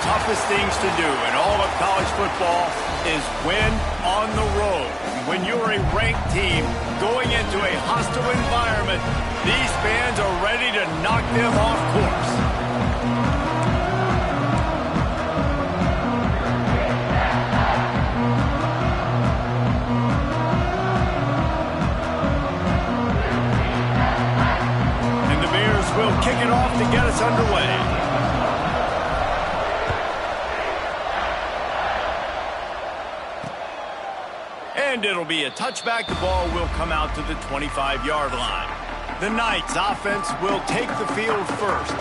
toughest things to do in all of college football is win on the road. When you're a ranked team going into a hostile environment, these fans are ready to knock them off course. And the Bears will kick it off to get us underway. And it'll be a touchback. The ball will come out to the 25-yard line. The Knights offense will take the field first.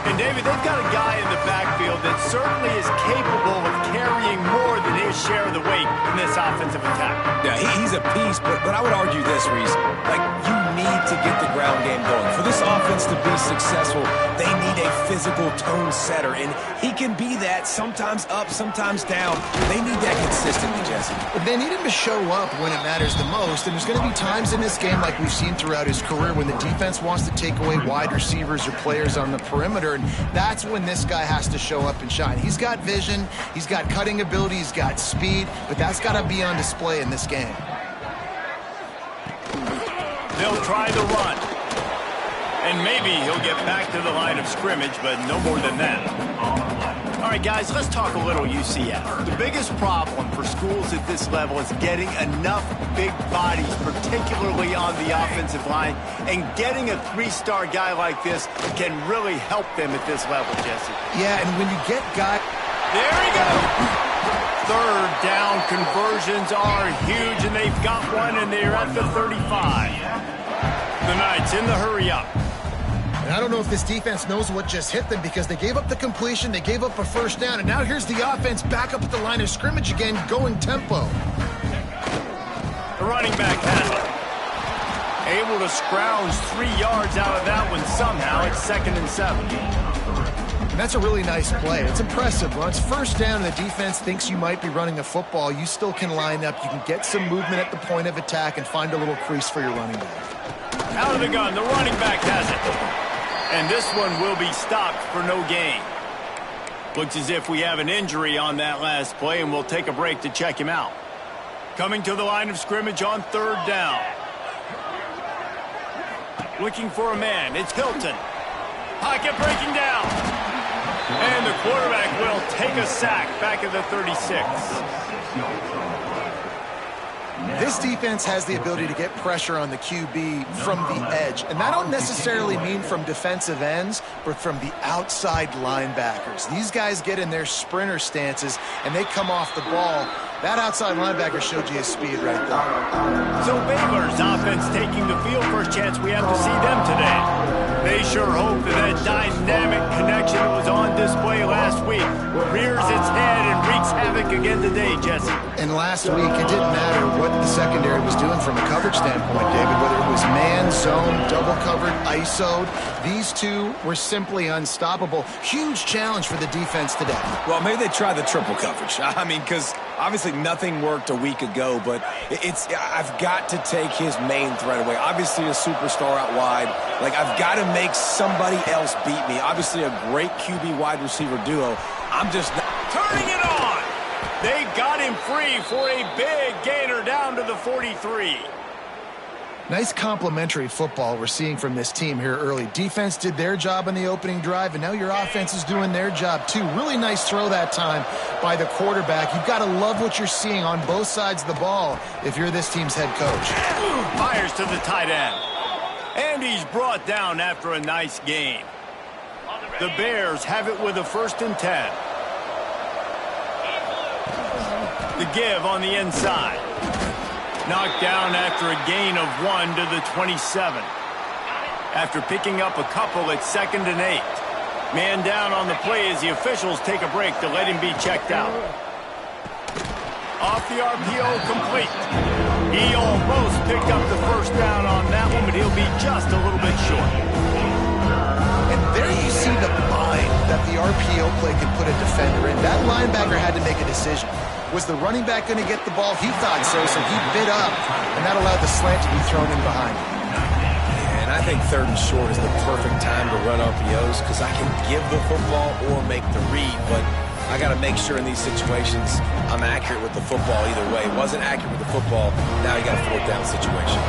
And, David, they've got a guy in the backfield that certainly is capable of carrying more than his share of the weight in this offensive attack. Yeah, he's a piece, but I would argue this, Reese. Like, you need to get the ground game going. For this offense to be successful, they need a physical tone setter, and he can be that, sometimes up, sometimes down. They need that consistently, Jesse. They need him to show up when it matters the most, and there's going to be times in this game like we've seen throughout his career when the defense wants to take away wide receivers or players on the perimeter, and that's when this guy has to show up and shine. He's got vision, he's got cutting ability, he's got speed, but that's got to be on display in this game. They'll try the run. And maybe he'll get back to the line of scrimmage, but no more than that. All right, guys, let's talk a little UCF. The biggest problem for schools at this level is getting enough big bodies, particularly on the offensive line, and getting a three-star guy like this can really help them at this level, Jesse. Yeah, and when you get guys... There he goes! Third down conversions are huge, and they've got one, and they're at the 35. The Knights in the hurry-up. And I don't know if this defense knows what just hit them because they gave up the completion, they gave up a first down, and now here's the offense back up at the line of scrimmage again, going tempo. The running back has it. Able to scrounge 3 yards out of that one somehow. It's 2nd and 7. And that's a really nice play. It's impressive. When it's first down and the defense thinks you might be running a football, you still can line up. You can get some movement at the point of attack and find a little crease for your running back. Out of the gun, the running back has it. And this one will be stopped for no gain. Looks as if we have an injury on that last play, and we'll take a break to check him out. Coming to the line of scrimmage on 3rd down. Looking for a man. It's Hilton. Pocket breaking down. And the quarterback will take a sack back at the 36. This defense has the ability to get pressure on the QB from the edge. And that don't necessarily mean from defensive ends, but from the outside linebackers. These guys get in their sprinter stances, and they come off the ball. That outside linebacker showed you his speed right there. So Baylor's offense taking the field. First chance we have to see them today. They sure hope that dynamic connection that was on display last week rears its head and wreaks havoc again today, Jesse. And last week, it didn't matter what the secondary was doing from a coverage standpoint, David, whether it was man, zone, double covered, ISO'd. These two were simply unstoppable. Huge challenge for the defense today. Well, maybe they try the triple coverage. I mean, because obviously nothing worked a week ago, but I've got to take his main threat away. Obviously a superstar out wide. Like, I've got to make somebody else beat me. Obviously a great QB wide receiver duo. I'm just not... Turning it on! They got him free for a big gainer down to the 43. Nice complimentary football we're seeing from this team here early. Defense did their job in the opening drive, and now your offense is doing their job too. Really nice throw that time by the quarterback. You've got to love what you're seeing on both sides of the ball if you're this team's head coach. Fires to the tight end. And he's brought down after a nice gain. The Bears have it with a 1st and 10. The give on the inside. Knocked down after a gain of 1 to the 27. After picking up a couple, it's 2nd and 8. Man down on the play as the officials take a break to let him be checked out. Off the RPO, complete. He almost picked up the 1st down on that one, but he'll be just a little bit short. And there you see the mind that the RPO play can put a defender in. That linebacker had to make a decision. Was the running back going to get the ball? He thought so, so he bit up, and that allowed the slant to be thrown in behind him. And I think 3rd and short is the perfect time to run RPOs because I can give the football or make the read, but I got to make sure in these situations I'm accurate with the football either way. Wasn't accurate with the football. Now you got a fourth down situation.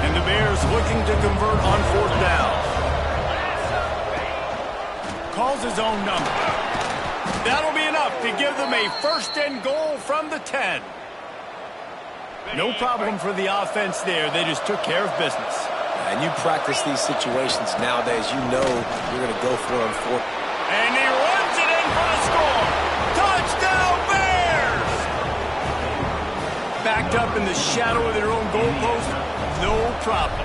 And the Bears looking to convert on fourth down. Calls his own number. That'll be enough to give them a first and goal from the 10. No problem for the offense there. They just took care of business. And you practice these situations nowadays, you know you're going to go for it on fourth. And he runs it in for the score. Touchdown, Bears! Backed up in the shadow of their own goalpost, no problem.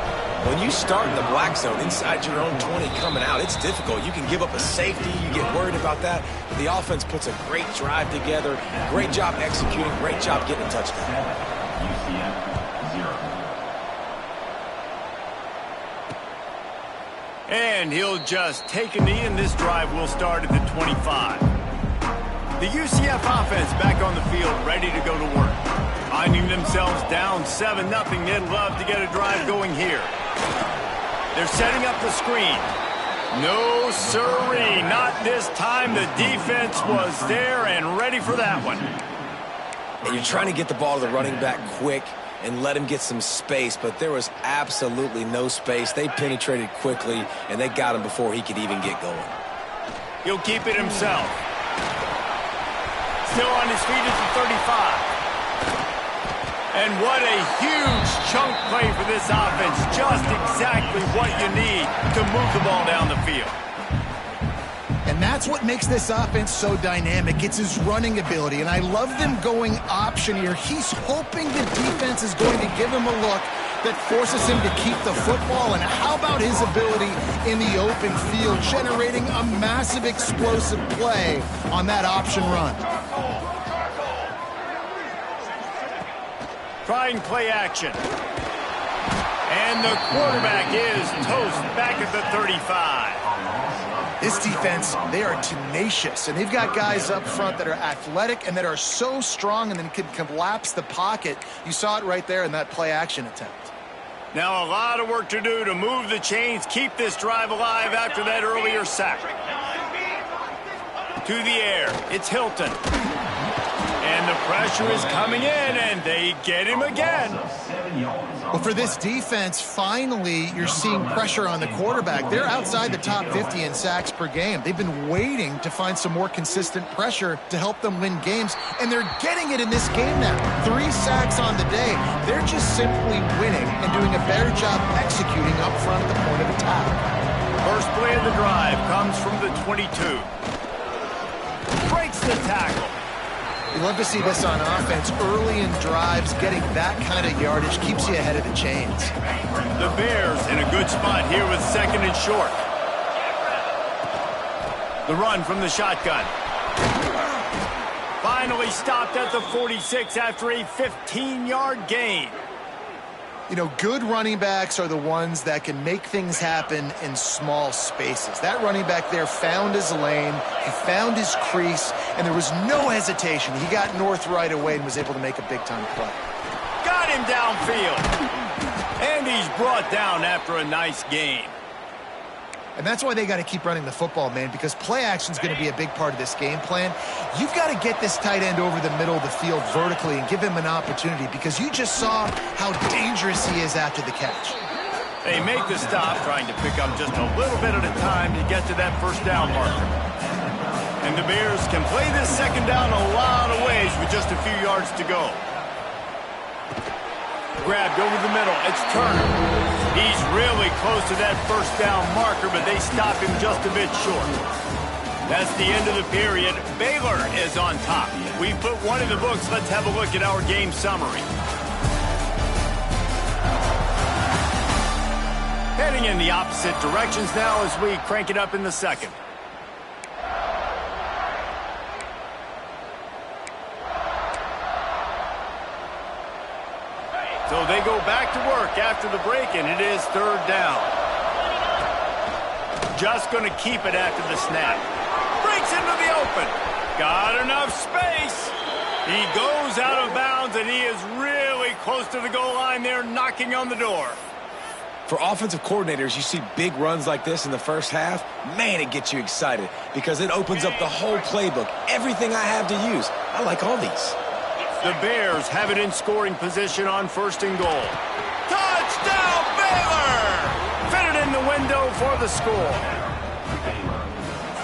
When you start in the black zone inside your own 20 coming out, it's difficult. You can give up a safety. You get worried about that. But the offense puts a great drive together. Great job executing. Great job getting a touchdown. UCF 0. And he'll just take a knee, and this drive will start at the 25. The UCF offense back on the field, ready to go to work. Finding themselves down 7-0, they'd love to get a drive going here. They're setting up the screen. No siree, not this time. The defense was there and ready for that one. And you're trying to get the ball to the running back quick and let him get some space, but there was absolutely no space. They penetrated quickly, and they got him before he could even get going. He'll keep it himself. Still on his feet at the 35. And what a huge chunk play for this offense. Just exactly what you need to move the ball down the field. And that's what makes this offense so dynamic. It's his running ability, and I love them going option here. He's hoping the defense is going to give him a look that forces him to keep the football. And how about his ability in the open field, generating a massive explosive play on that option run? Trying play action. And the quarterback is toast back at the 35. This defense, they are tenacious, and they've got guys up front that are athletic and that are so strong and then can collapse the pocket. You saw it right there in that play action attempt. Now a lot of work to do to move the chains, keep this drive alive after that earlier sack. To the air, it's Hilton. And the pressure is coming in, and they get him again. Well, for this defense, finally, you're seeing pressure on the quarterback. They're outside the top 50 in sacks per game. They've been waiting to find some more consistent pressure to help them win games, and they're getting it in this game now. 3 sacks on the day. They're just simply winning and doing a better job executing up front at the point of attack. First play of the drive comes from the 22. Breaks the tackle. You love to see this on offense. Early in drives, getting that kind of yardage keeps you ahead of the chains. The Bears in a good spot here with second and short. The run from the shotgun. Finally stopped at the 46 after a 15-yard gain. You know, good running backs are the ones that can make things happen in small spaces. That running back there found his lane, he found his crease, and there was no hesitation. He got north right away and was able to make a big-time play. Got him downfield. And he's brought down after a nice gain. And that's why they got to keep running the football, man, because play action is going to be a big part of this game plan. You've got to get this tight end over the middle of the field vertically and give him an opportunity, because you just saw how dangerous he is after the catch. They make the stop, trying to pick up just a little bit at a time to get to that first down marker. And the Bears can play this second down a lot of ways with just a few yards to go. Grabbed over the middle. It's Turner. He's really close to that first down marker, but they stop him just a bit short. That's the end of the period. Baylor is on top. We put one in the books. Let's have a look at our game summary. Heading in the opposite directions now as we crank it up in the second. So they go back to work after the break, and it is third down. Just going to keep it after the snap. Breaks into the open. Got enough space. He goes out of bounds, and he is really close to the goal line there, knocking on the door. For offensive coordinators, you see big runs like this in the first half, man, it gets you excited because it opens up the whole playbook, everything I have to use. I like all these. The Bears have it in scoring position on 1st and goal. Touchdown, Baylor! Fitted in the window for the score.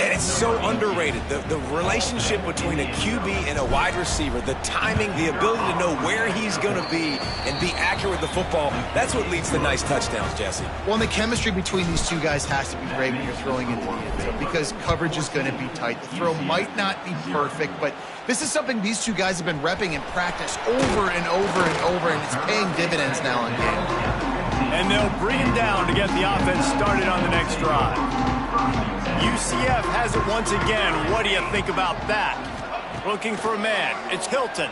And it's so underrated. The relationship between a QB and a wide receiver, the timing, the ability to know where he's going to be and be accurate with the football, that's what leads to nice touchdowns, Jesse. Well, and the chemistry between these two guys has to be great when you're throwing into the end zone because coverage is going to be tight. The throw might not be perfect, but this is something these two guys have been repping in practice over and over and over, and it's paying dividends now on game. And they'll bring him down to get the offense started on the next drive. UCF has it once again. What do you think about that? Looking for a man. It's Hilton.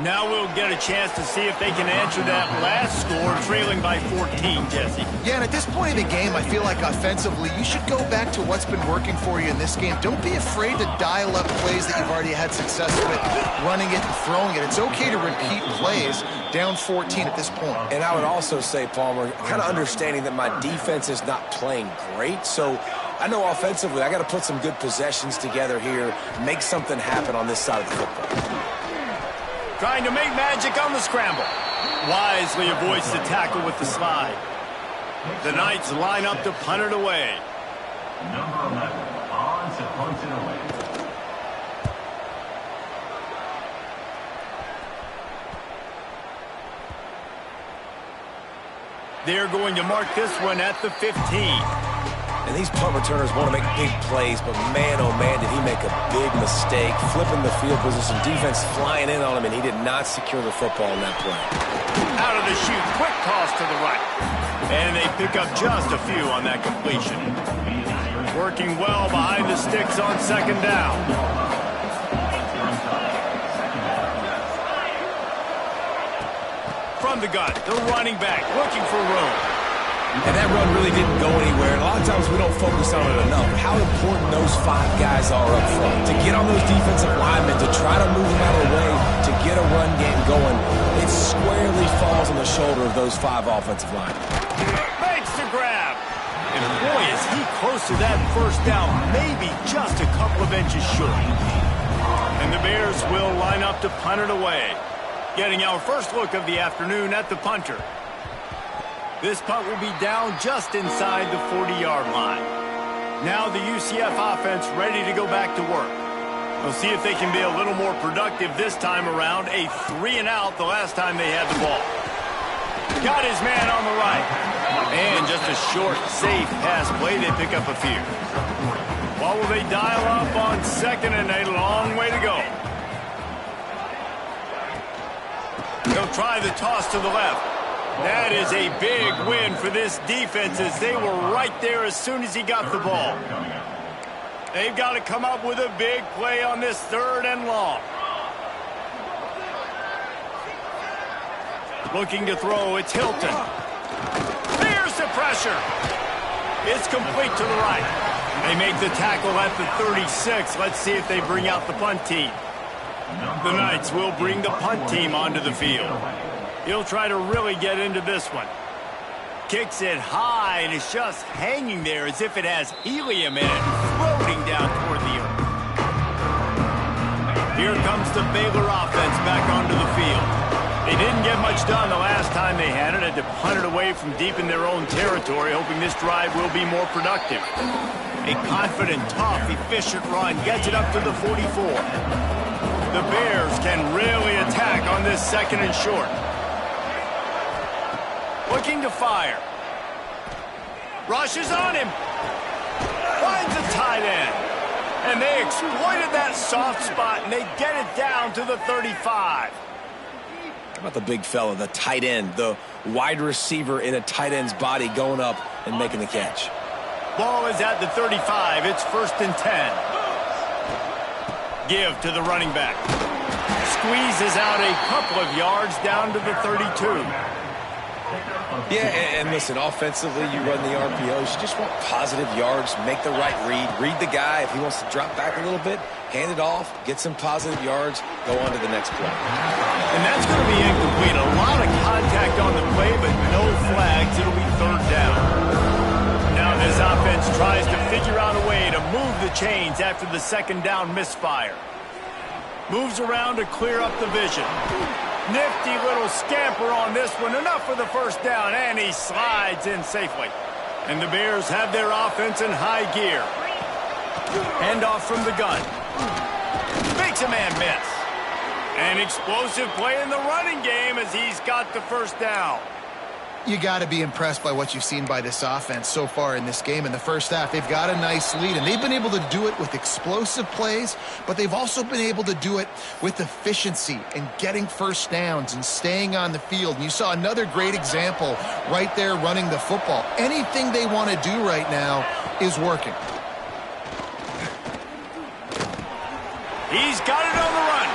Now we'll get a chance to see if they can answer that last score, trailing by 14, Jesse. Yeah, and at this point in the game, I feel like offensively, you should go back to what's been working for you in this game. Don't be afraid to dial up plays that you've already had success with, running it and throwing it. It's okay to repeat plays down 14 at this point. And I would also say, Palmer, kind of understanding that my defense is not playing great, so I know offensively I got to put some good possessions together here, make something happen on this side of the football. Trying to make magic on the scramble. Wisely avoids the tackle with the slide. The Knights line up to punt it away. Number 11 on to punt it away. They're going to mark this one at the 15. And these punt returners want to make big plays, but man, oh man, did he make a big mistake. Flipping the field position, defense flying in on him, and he did not secure the football in that play. Out of the chute, quick toss to the right. And they pick up just a few on that completion. Working well behind the sticks on 2nd down. From the gun, the running back looking for room. And that run really didn't go anywhere. And a lot of times we don't focus on it enough. How important those 5 guys are up front. To get on those defensive linemen, to try to move them out of the way, to get a run game going, it squarely falls on the shoulder of those 5 offensive linemen. Makes the grab. And boy, is he close to that 1st down, maybe just a couple of inches short. And the Bears will line up to punt it away. Getting our first look of the afternoon at the punter. This punt will be down just inside the 40-yard line. Now the UCF offense ready to go back to work. We'll see if they can be a little more productive this time around. A 3-and-out the last time they had the ball. Got his man on the right. And just a short, safe pass play. They pick up a few. What will they dial up on 2nd and a long way to go? They'll try the toss to the left. That is a big win for this defense as they were right there as soon as he got the ball. They've got to come up with a big play on this 3rd and long. Looking to throw, it's Hilton. There's the pressure. It's complete to the right. They make the tackle at the 36. Let's see if they bring out the punt team. The Knights will bring the punt team onto the field. He'll try to really get into this one. Kicks it high, and it's just hanging there as if it has helium in it, floating down toward the earth. Here comes the Baylor offense back onto the field. They didn't get much done the last time they had it. Had to punt it away from deep in their own territory, hoping this drive will be more productive. A confident, tough, efficient run gets it up to the 44. The Bears can really attack on this 2nd and short. Looking to fire. Rushes on him. Finds a tight end. And they exploited that soft spot, and they get it down to the 35. How about the big fella, the tight end, the wide receiver in a tight end's body going up and making the catch? Ball is at the 35. It's 1st and 10. Give to the running back. Squeezes out a couple of yards down to the 32. Yeah, and listen, offensively, you run the RPOs. You just want positive yards, make the right read the guy. If he wants to drop back a little bit, hand it off, get some positive yards, go on to the next play. And that's going to be incomplete. A lot of contact on the play, but no flags. It'll be 3rd down. chains after the second down misfire. Moves around to clear up the vision. Nifty little scamper on this one. Enough for the first down, and he slides in safely. And the Bears have their offense in high gear. Handoff from the gun. Makes a man miss. An explosive play in the running game as he's got the first down. You got to be impressed by what you've seen by this offense so far in this game. In the first half, they've got a nice lead, and they've been able to do it with explosive plays, but they've also been able to do it with efficiency and getting first downs and staying on the field. And you saw another great example right there running the football. Anything they want to do right now is working. He's got it on the run.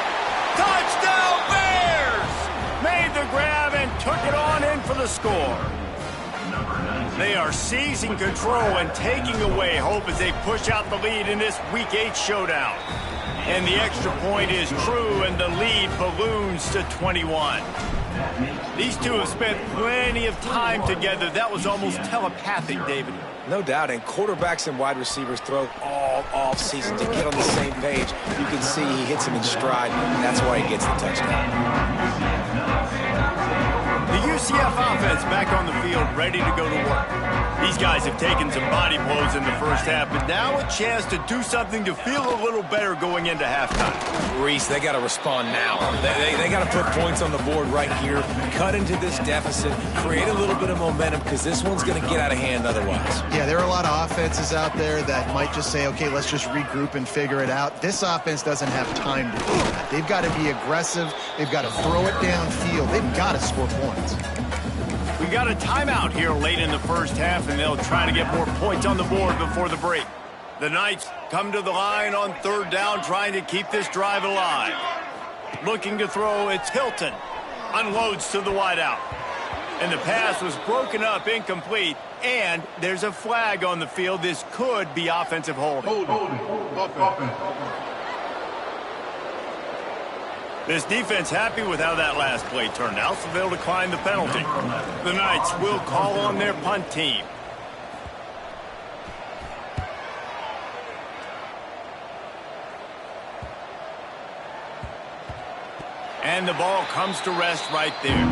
Touchdown Bears! Made the grab and took it on in for the score. They are seizing control and taking away hope as they push out the lead in this Week 8 showdown. And the extra point is true, and the lead balloons to 21. These two have spent plenty of time together. That was almost telepathic, David. No doubt, and quarterbacks and wide receivers throw all off season to get on the same page. You can see he hits him in stride, and that's why he gets the touchdown. The UCF offense back on the field, ready to go to work. These guys have taken some body blows in the first half, but now a chance to do something to feel a little better going into halftime. Reese, they got to respond now. They got to put points on the board right here, cut into this deficit, create a little bit of momentum, because this one's going to get out of hand otherwise. Yeah, there are a lot of offenses out there that might just say, okay, let's just regroup and figure it out. This offense doesn't have time to do that. They've got to be aggressive. They've got to throw it downfield. They've got to score points. We got a timeout here late in the first half, and they'll try to get more points on the board before the break. The Knights come to the line on third down, trying to keep this drive alive. Looking to throw, it's Hilton. Unloads to the wideout. And the pass was broken up, incomplete, and there's a flag on the field. This could be offensive holding. This defense happy with how that last play turned out, so they'll decline the penalty. The Knights will call on their punt team. And the ball comes to rest right there.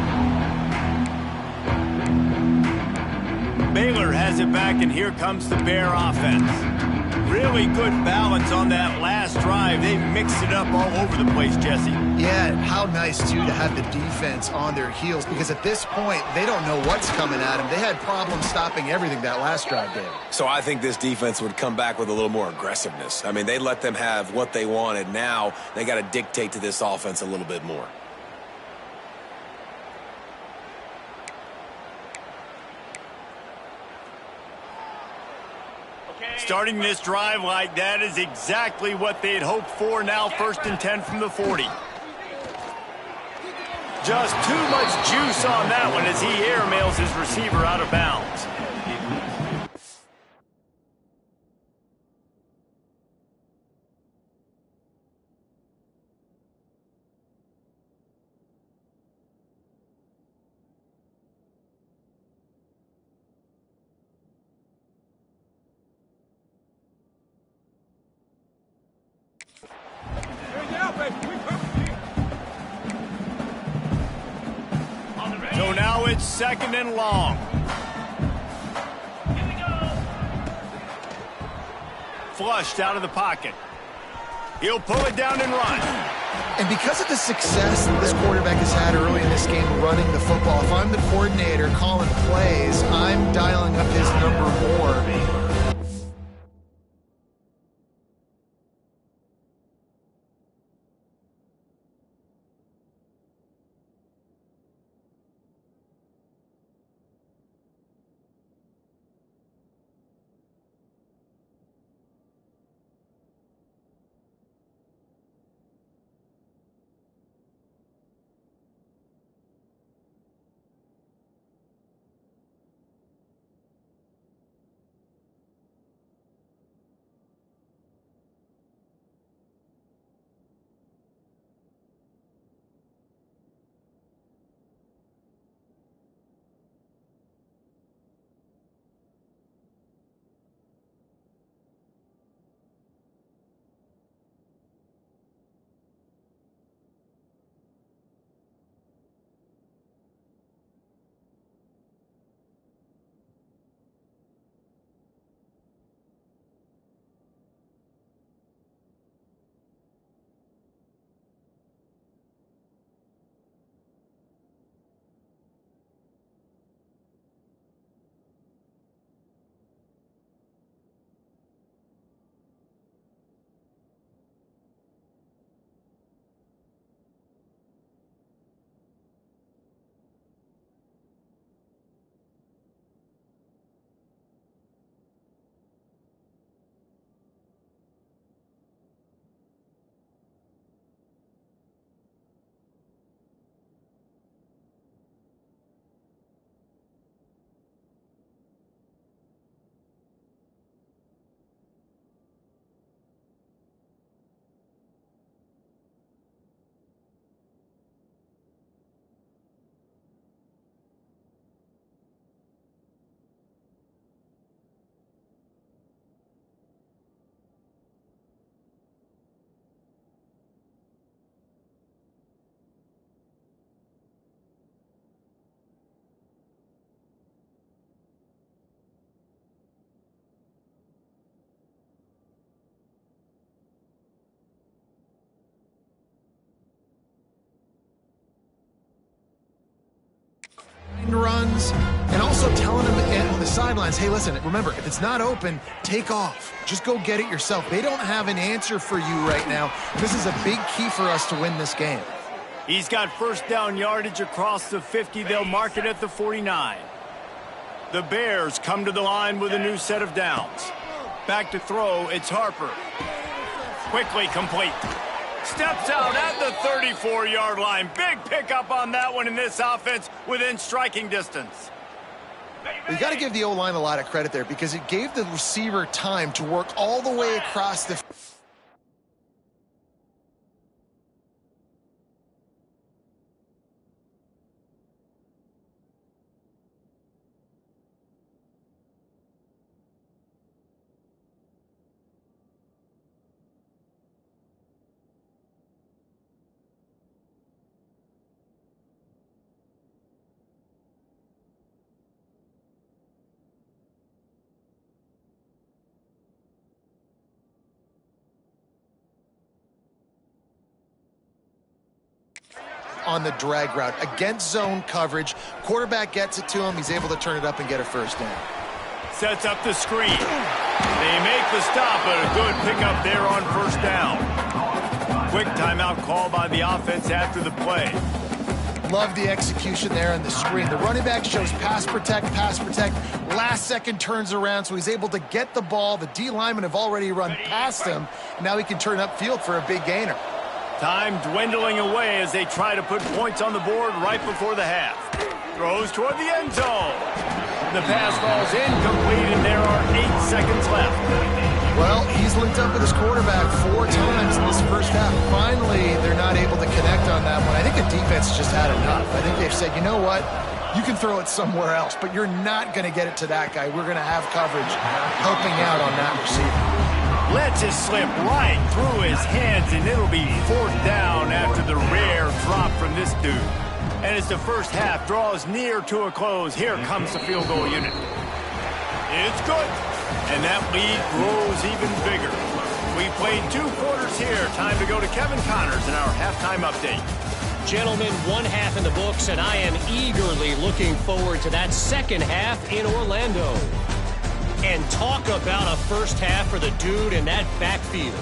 Baylor has it back, and here comes the Bear offense. Really good balance on that last drive. They mixed it up all over the place, Jesse. Yeah, how nice, too, to have the defense on their heels, because at this point, they don't know what's coming at them. They had problems stopping everything that last drive did. So I think this defense would come back with a little more aggressiveness. I mean, they let them have what they wanted. Now they got to dictate to this offense a little bit more. Starting this drive like that is exactly what they'd hoped for. Now 1st and 10 from the 40. Just too much juice on that one as he airmails his receiver out of bounds. So now it's 2nd and long. Flushed out of the pocket. He'll pull it down and run. And because of the success that this quarterback has had early in this game running the football, if I'm the coordinator calling plays, I'm dialing up his number more. runs, and also telling them on the sidelines, hey, listen, remember, if it's not open, take off. Just go get it yourself. They don't have an answer for you right now. This is a big key for us to win this game. He's got first down yardage across the 50. They'll mark it at the 49. The Bears come to the line with a new set of downs. Back to throw, it's Harper. Quickly complete. Steps out at the 34-yard line. Big pickup on that one in this offense within striking distance. You got to give the O-line a lot of credit there because it gave the receiver time to work all the way across the on the drag route. Against zone coverage, quarterback gets it to him. He's able to turn it up and get a first down. Sets up the screen. They make the stop, but a good pickup there on first down. Quick timeout call by the offense after the play. Love the execution there on the screen. The running back shows pass protect, last second turns around, so he's able to get the ball. The D linemen have already run past him. Now he can turn upfield for a big gainer. Time dwindling away as they try to put points on the board right before the half. Throws toward the end zone. The pass falls incomplete, and there are 8 seconds left. Well, he's linked up with his quarterback 4 times in this first half. Finally, they're not able to connect on that one. I think the defense just had enough. I think they've said, you know what? You can throw it somewhere else, but you're not going to get it to that guy. We're going to have coverage helping out on that receiver. Lets it slip right through his hands, and it'll be 4th down after the rare drop from this dude. And as the first half draws near to a close, here comes the field goal unit. It's good, and that lead grows even bigger. We played 2 quarters here. Time to go to Kevin Connors in our halftime update. Gentlemen, 1 half in the books, and I am eagerly looking forward to that second half in Orlando. And talk about a first half for the dude in that backfield.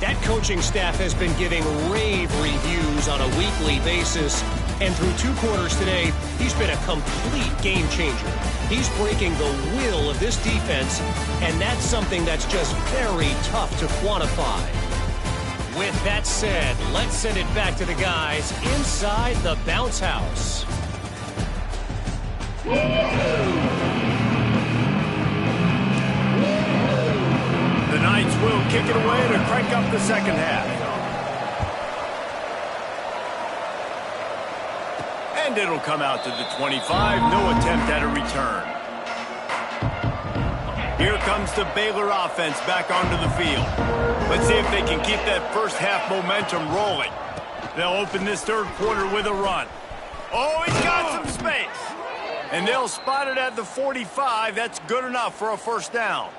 That coaching staff has been giving rave reviews on a weekly basis. And through 2 quarters today, he's been a complete game changer. He's breaking the will of this defense, and that's something that's just very tough to quantify. With that said, let's send it back to the guys inside the bounce house. The Knights will kick it away to crank up the second half. And it'll come out to the 25. No attempt at a return. Here comes the Baylor offense back onto the field. Let's see if they can keep that first half momentum rolling. They'll open this 3rd quarter with a run. Oh, he's got some space. And they'll spot it at the 45. That's good enough for a first down.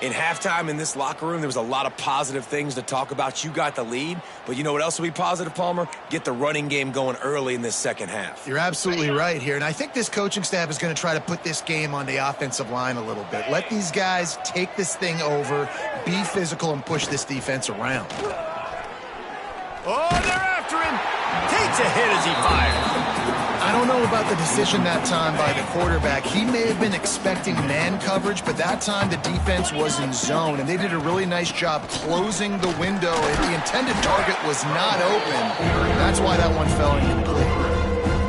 In halftime in this locker room, there was a lot of positive things to talk about. You got the lead, but you know what else will be positive, Palmer? Get the running game going early in this second half. You're absolutely right here, and I think this coaching staff is going to try to put this game on the offensive line a little bit. Let these guys take this thing over, be physical, and push this defense around. Oh, they're after him. Takes a hit as he fires. I don't know about the decision that time by the quarterback. He may have been expecting man coverage, but that time the defense was in zone, and they did a really nice job closing the window. The intended target was not open. That's why that one fell incomplete.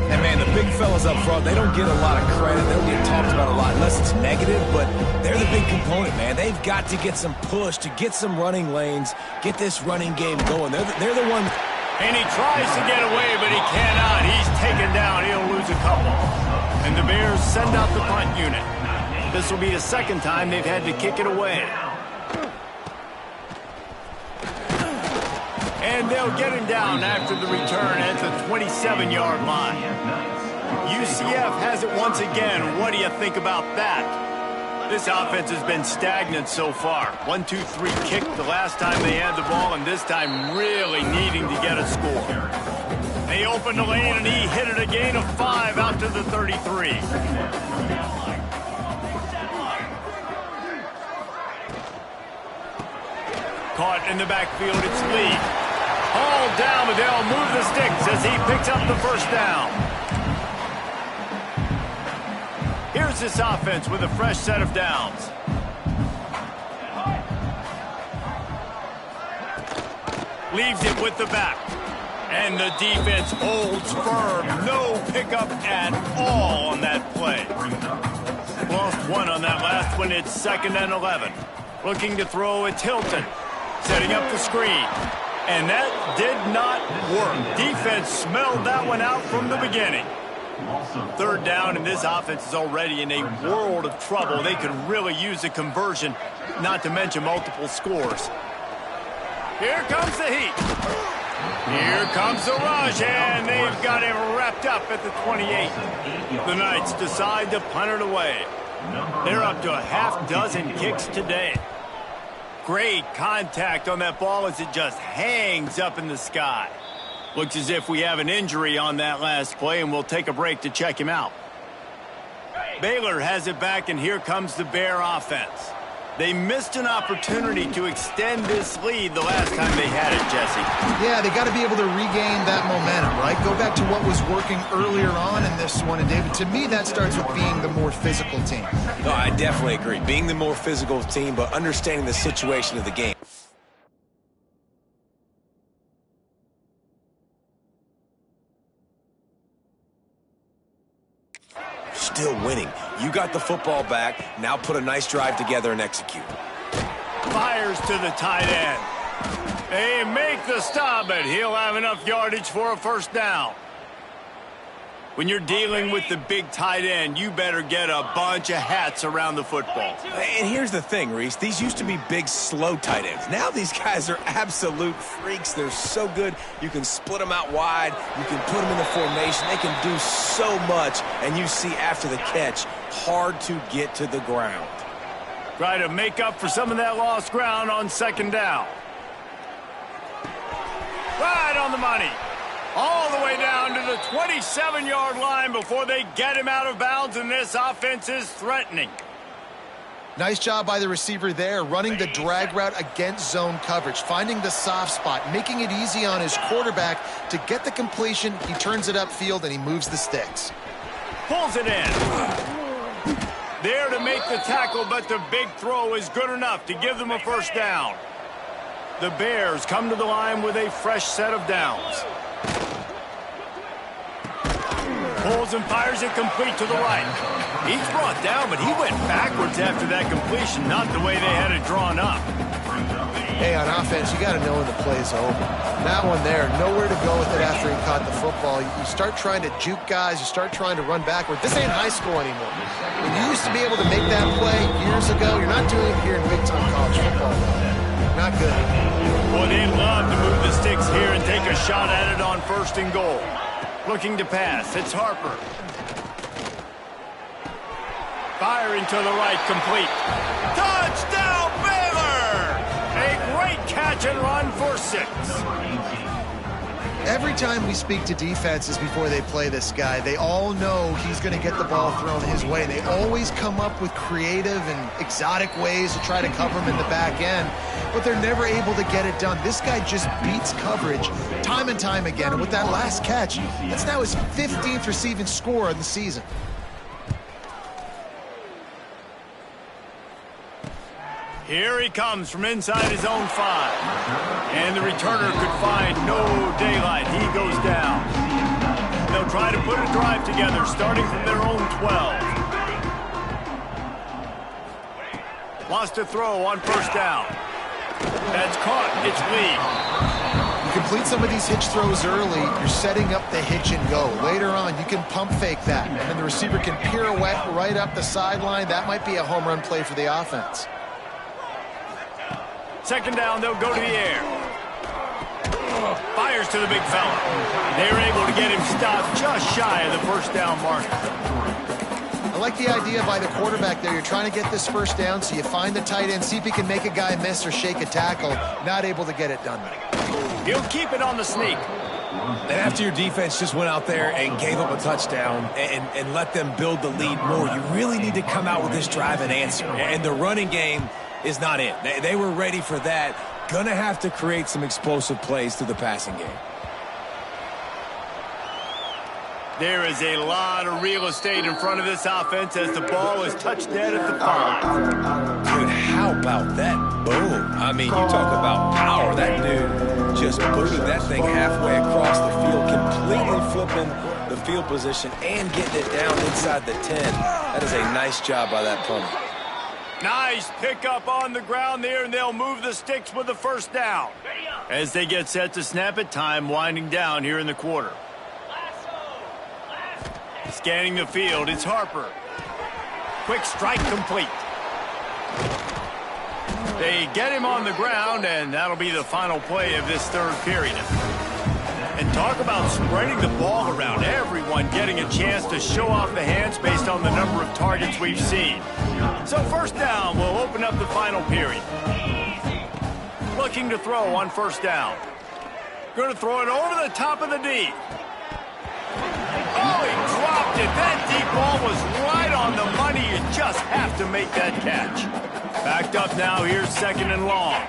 And, man, the big fellas up front, they don't get a lot of credit. They don't get talked about a lot unless it's negative, but they're the big component, man. They've got to get some push, to get some running lanes, get this running game going. They're the one. And he tries to get away, but he cannot. He's taken down. He'll lose a couple. And the Bears send out the punt unit. This will be the 2nd time they've had to kick it away. And they'll get him down after the return at the 27-yard line. UCF has it once again. What do you think about that? This offense has been stagnant so far. 1-2-3 kick the last time they had the ball, and this time really needing to get a score. They opened the lane, and he hit it a gain of 5 out to the 33. Caught in the backfield, it's Lee. Hauled down, but they'll move the sticks as he picks up the first down. Here's this offense with a fresh set of downs. Leaves it with the back. And the defense holds firm. No pickup at all on that play. Lost one on that last one. It's 2nd and 11. Looking to throw, it's Hilton. Setting up the screen. And that did not work. Defense smelled that one out from the beginning. 3rd down, and this offense is already in a world of trouble. They could really use a conversion, not to mention multiple scores. Here comes the heat. Here comes the rush, and they've got him wrapped up at the 28. The Knights decide to punt it away. They're up to a half dozen kicks today. Great contact on that ball as it just hangs up in the sky. Looks as if we have an injury on that last play, and we'll take a break to check him out. Baylor has it back, and here comes the Bear offense. They missed an opportunity to extend this lead the last time they had it, Jesse. Yeah, they got to be able to regain that momentum, right? Go back to what was working earlier on in this one. And, David, to me, that starts with being the more physical team. No, I definitely agree. Being the more physical team, but understanding the situation of the game. Still winning. You got the football back. Now put a nice drive together and execute. Fires to the tight end. They make the stop, but he'll have enough yardage for a first down. When you're dealing with the big tight end, you better get a bunch of hats around the football. And here's the thing, Reese. These used to be big, slow tight ends. Now these guys are absolute freaks. They're so good. You can split them out wide. You can put them in the formation. They can do so much. And you see after the catch, hard to get to the ground. Try to make up for some of that lost ground on 2nd down. Right on the money. All the way down to the 27-yard line before they get him out of bounds, and this offense is threatening. Nice job by the receiver there, running the drag route against zone coverage, finding the soft spot, making it easy on his quarterback to get the completion. He turns it upfield, and he moves the sticks. Pulls it in. There to make the tackle, but the big throw is good enough to give them a first down. The Bears come to the line with a fresh set of downs. Pulls and fires it complete to the right. He's brought down, but he went backwards after that completion, not the way they had it drawn up. Hey, on offense, you got to know when the play's over. That one there, nowhere to go with it after he caught the football. You start trying to juke guys. You start trying to run backward. This ain't high school anymore. When you used to be able to make that play years ago, you're not doing it here in big-time college football. Not good. Well, they'd love to move the sticks here and take a shot at it on 1st and goal. Looking to pass, it's Harper. Firing to the right, complete. Touchdown, Baylor! A great catch and run for 6. Every time we speak to defenses before they play this guy, they all know he's going to get the ball thrown his way. They always come up with creative and exotic ways to try to cover him in the back end, but they're never able to get it done. This guy just beats coverage time and time again, and with that last catch, that's now his 15th receiving score of the season. Here he comes from inside his own 5. And the returner could find no daylight. He goes down. They'll try to put a drive together, starting from their own 12. Lost a throw on 1st down. That's caught. It's Lee. You complete some of these hitch throws early, you're setting up the hitch and go. Later on, you can pump fake that, and then the receiver can pirouette right up the sideline. That might be a home run play for the offense. 2nd down, they'll go to the air. Fires to the big fella. They're able to get him stopped just shy of the 1st down mark. I like the idea by the quarterback there. You're trying to get this 1st down, so you find the tight end, see if he can make a guy miss or shake a tackle. Not able to get it done. He'll keep it on the sneak. And after your defense just went out there and gave up a touchdown and let them build the lead more, you really need to come out with this drive and answer. And the running game is not it. They were ready for that. Gonna have to create some explosive plays through the passing game. There is a lot of real estate in front of this offense as the ball is touched dead at the 5. Dude, how about that boom? I mean, you talk about power. That dude just booted that thing halfway across the field, completely flipping the field position and getting it down inside the 10. That is a nice job by that punter. Nice pickup on the ground there, and they'll move the sticks with the first down. As they get set to snap it, time winding down here in the quarter. Scanning the field, it's Harper. Quick strike complete. They get him on the ground, and that'll be the final play of this third period. And talk about spreading the ball around. Everyone getting a chance to show off the hands based on the number of targets we've seen. So first down will open up the final period. Looking to throw on first down. Going to throw it over the top of the D. Oh, he dropped it. That deep ball was right on the money. You just have to make that catch. Backed up now. Here's second and long.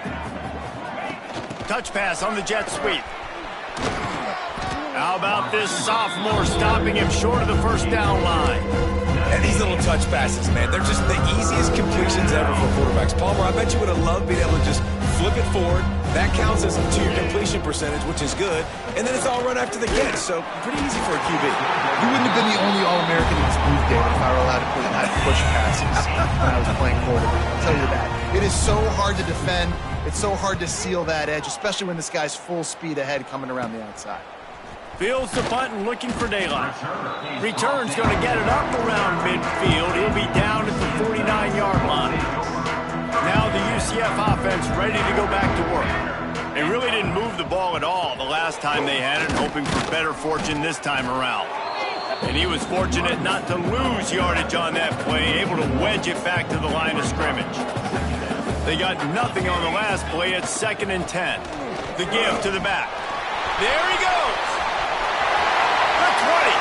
Touch pass on the jet sweep. How about this sophomore stopping him short of the first down line? And these little touch passes, man, they're just the easiest completions ever for quarterbacks. Palmer, I bet you would have loved being able to just flip it forward. That counts as to your completion percentage, which is good. And then it's all run after the catch, so pretty easy for a QB. You wouldn't have been the only All-American in this booth, David, if I were allowed to put in that push passes when I was playing quarterback. I'll tell you that. It is so hard to defend. It's so hard to seal that edge, especially when this guy's full speed ahead coming around the outside. Fields the punt and looking for daylight. Return's going to get it up around midfield. He'll be down at the 49-yard line. Now the UCF offense ready to go back to work. They really didn't move the ball at all the last time they had it, hoping for better fortune this time around. And he was fortunate not to lose yardage on that play, able to wedge it back to the line of scrimmage. They got nothing on the last play at 2nd and 10. The give to the back. There he goes. The 20.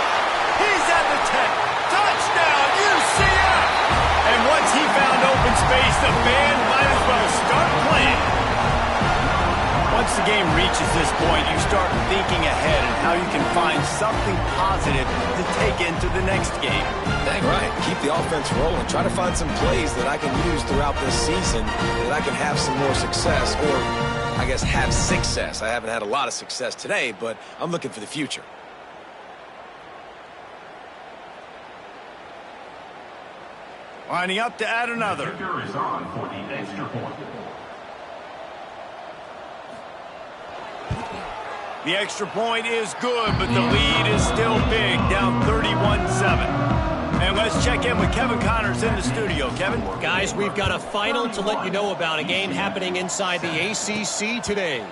He's at the 10. Touchdown, UCF! And once he found open space, the band might as well start playing. Once the game reaches this point, you start thinking ahead and how you can find something positive to take into the next game. Dang right. Keep the offense rolling. Try to find some plays that I can use throughout this season that I can have some more success, or I guess have success. I haven't had a lot of success today, but I'm looking for the future. Lining up to add another. Kicker is on for the extra point. The extra point is good, but the lead is still big, down 31-7. And let's check in with Kevin Connors in the studio. Kevin? Guys, we've got a final to let you know about, a game happening inside the ACC today.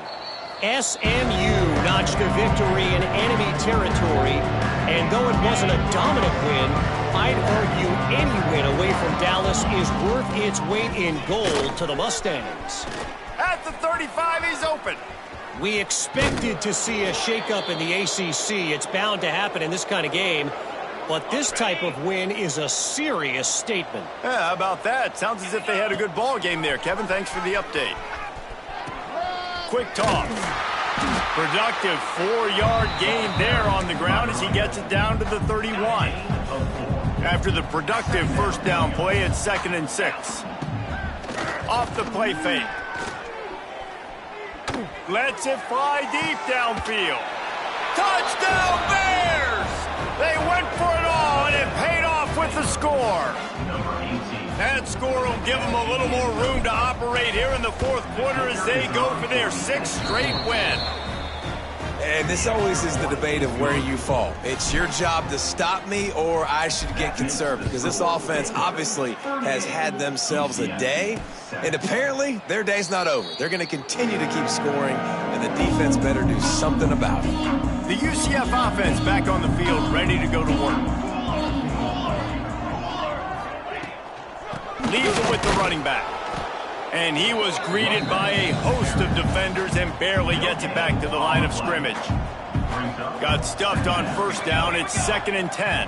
SMU notched a victory in enemy territory, and though it wasn't a dominant win, I'd argue any win away from Dallas is worth its weight in gold to the Mustangs. At the 35, he's open. We expected to see a shakeup in the ACC. It's bound to happen in this kind of game. But this type of win is a serious statement. Yeah, how about that? Sounds as if they had a good ball game there. Kevin, thanks for the update. Quick toss. Productive 4-yard gain there on the ground as he gets it down to the 31. After the productive first down play, it's 2nd and 6. Off the play fake. Lets it fly deep downfield. Touchdown Bears! They went for it all, and it paid off with the score. That score will give them a little more room to operate here in the fourth quarter as they go for their 6th straight win. And this always is the debate of where you fall. It's your job to stop me, or I should get conservative, because this offense obviously has had themselves a day, and apparently their day's not over. They're going to continue to keep scoring, and the defense better do something about it. The UCF offense back on the field, ready to go to work. Leaves it with the running back. And he was greeted by a host of defenders and barely gets it back to the line of scrimmage. Got stuffed on first down. It's 2nd and 10.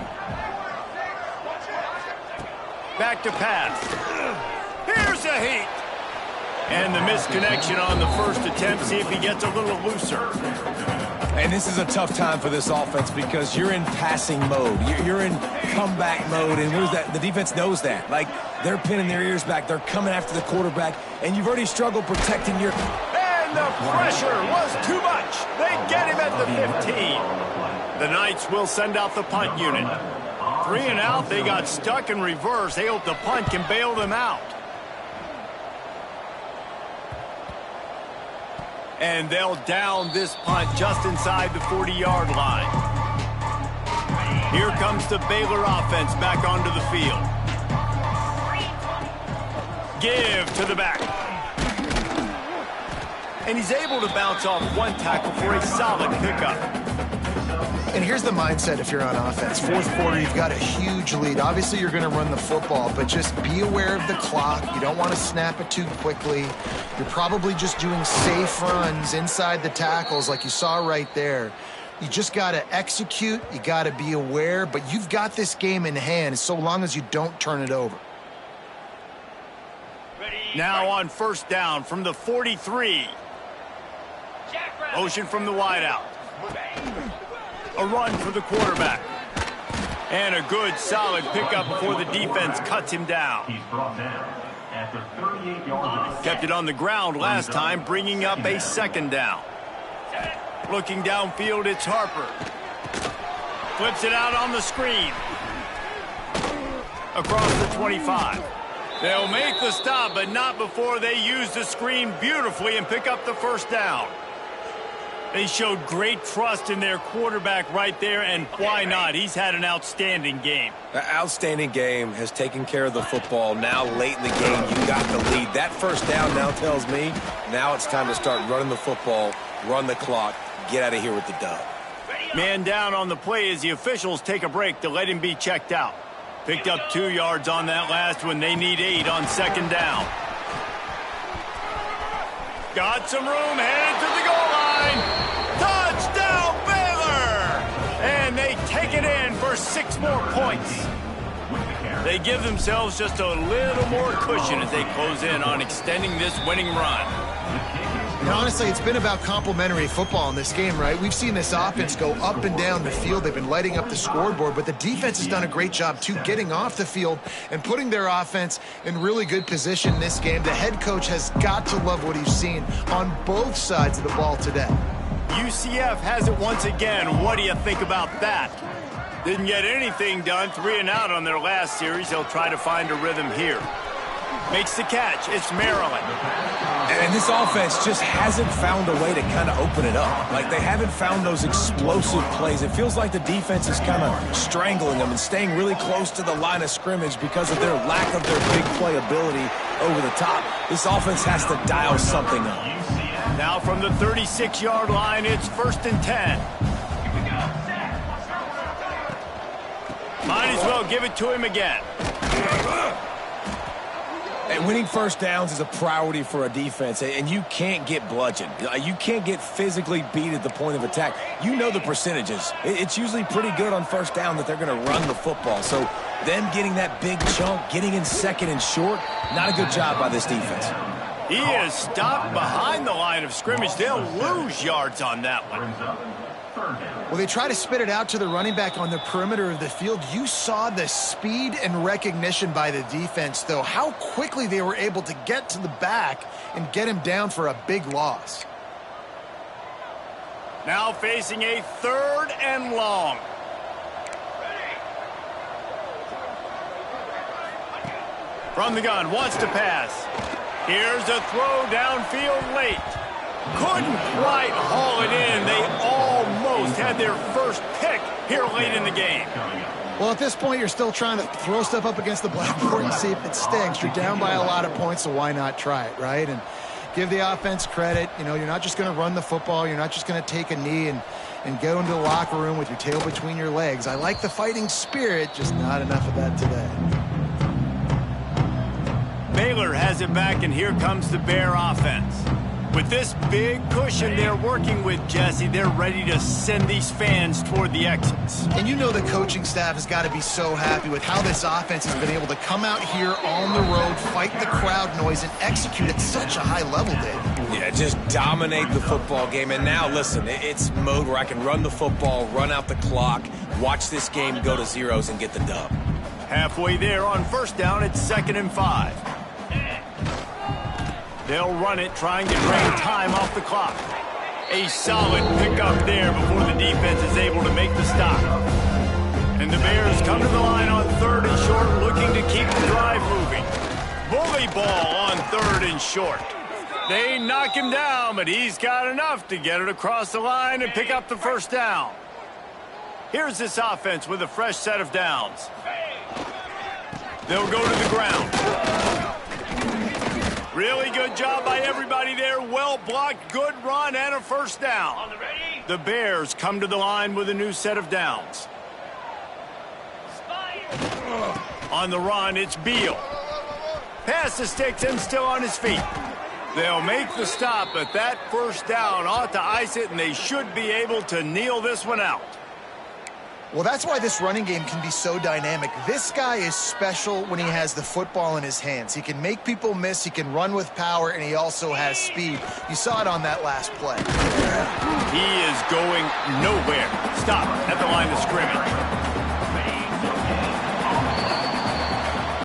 Back to pass. Here's a heat. And the misconnection on the first attempt. See if he gets a little looser. And this is a tough time for this offense because you're in passing mode. You're in comeback mode, and what is that? The defense knows that. Like, they're pinning their ears back. They're coming after the quarterback, and you've already struggled protecting your... And the pressure was too much. They get him at the 15. The Knights will send out the punt unit. 3 and out. They got stuck in reverse. They hope the punt can bail them out. And they'll down this punt just inside the 40-yard line. Here comes the Baylor offense back onto the field. Give to the back. And he's able to bounce off one tackle for a solid pickup. And here's the mindset if you're on offense. Fourth quarter, you've got a huge lead. Obviously, you're going to run the football, but just be aware of the clock. You don't want to snap it too quickly. You're probably just doing safe runs inside the tackles like you saw right there. You just got to execute. You got to be aware, but you've got this game in hand so long as you don't turn it over. Now on first down from the 43. Motion from the wideout. A run for the quarterback. And a good, solid pickup before the defense cuts him down. He's brought down after 38 yards. Kept it on the ground last time, bringing up a 2nd down. Looking downfield, it's Harper. Flips it out on the screen. Across the 25. They'll make the stop, but not before they use the screen beautifully and pick up the first down. They showed great trust in their quarterback right there, and why not? He's had an outstanding game. An outstanding game, has taken care of the football. Now late in the game, you got the lead. That first down now tells me now it's time to start running the football, run the clock, get out of here with the dub. Man down on the play as the officials take a break to let him be checked out. Picked up 2 yards on that last one. They need 8 on 2nd down. Got some room, headed to the goal line. Touchdown, Baylor! And they take it in for 6 more points. They give themselves just a little more cushion as they close in on extending this winning run. And honestly, it's been about complementary football in this game, right? We've seen this offense go up and down the field. They've been lighting up the scoreboard, but the defense has done a great job, too, getting off the field and putting their offense in really good position in this game. The head coach has got to love what he's seen on both sides of the ball today. UCF has it once again. What do you think about that? Didn't get anything done. 3 and out on their last series. They'll try to find a rhythm here. Makes the catch. It's Maryland. And this offense just hasn't found a way to kind of open it up. Like, they haven't found those explosive plays. It feels like the defense is kind of strangling them and staying really close to the line of scrimmage because of their lack of their big play ability over the top. This offense has to dial something up. Now from the 36-yard line, it's 1st and 10. Might as well give it to him again. And winning first downs is a priority for a defense, and you can't get bludgeoned. You can't get physically beat at the point of attack. You know the percentages. It's usually pretty good on first down that they're going to run the football. So them getting that big chunk, getting in 2nd and short, not a good job by this defense. He is stopped behind the line of scrimmage. They'll lose yards on that one. Well, they try to spit it out to the running back on the perimeter of the field. You saw the speed and recognition by the defense, though, how quickly they were able to get to the back and get him down for a big loss. Now facing a 3rd and long. From the gun, wants to pass. Here's a throw downfield late. Couldn't quite haul it in. They almost had their first pick here late in the game. Well, at this point, you're still trying to throw stuff up against the blackboard and see if it stinks. You're down by a lot of points, so why not try it, right? And give the offense credit. You know, you're not just going to run the football. You're not just going to take a knee and go into the locker room with your tail between your legs. I like the fighting spirit, just not enough of that today. Baylor has it back, and here comes the Bear offense. With this big cushion they're working with, Jesse, they're ready to send these fans toward the exits. And you know the coaching staff has got to be so happy with how this offense has been able to come out here on the road, fight the crowd noise, and execute at such a high level, Dave. Yeah, just dominate the football game. And now, listen, it's mode where I can run the football, run out the clock, watch this game go to zeros and get the dub. Halfway there on first down, it's 2nd and 5. They'll run it, trying to drain time off the clock. A solid pickup there before the defense is able to make the stop. And the Bears come to the line on 3rd and short, looking to keep the drive moving. Bully ball on 3rd and short. They knock him down, but he's got enough to get it across the line and pick up the first down. Here's this offense with a fresh set of downs. They'll go to the ground. Really good job by everybody there. Well blocked, good run, and a first down. The Bears come to the line with a new set of downs. On the run, it's Beal. Pass the sticks and still on his feet. They'll make the stop, but that first down ought to ice it, and they should be able to kneel this one out. Well, that's why this running game can be so dynamic. This guy is special when he has the football in his hands. He can make people miss, he can run with power, and he also has speed. You saw it on that last play. He is going nowhere. Stop at the line of scrimmage.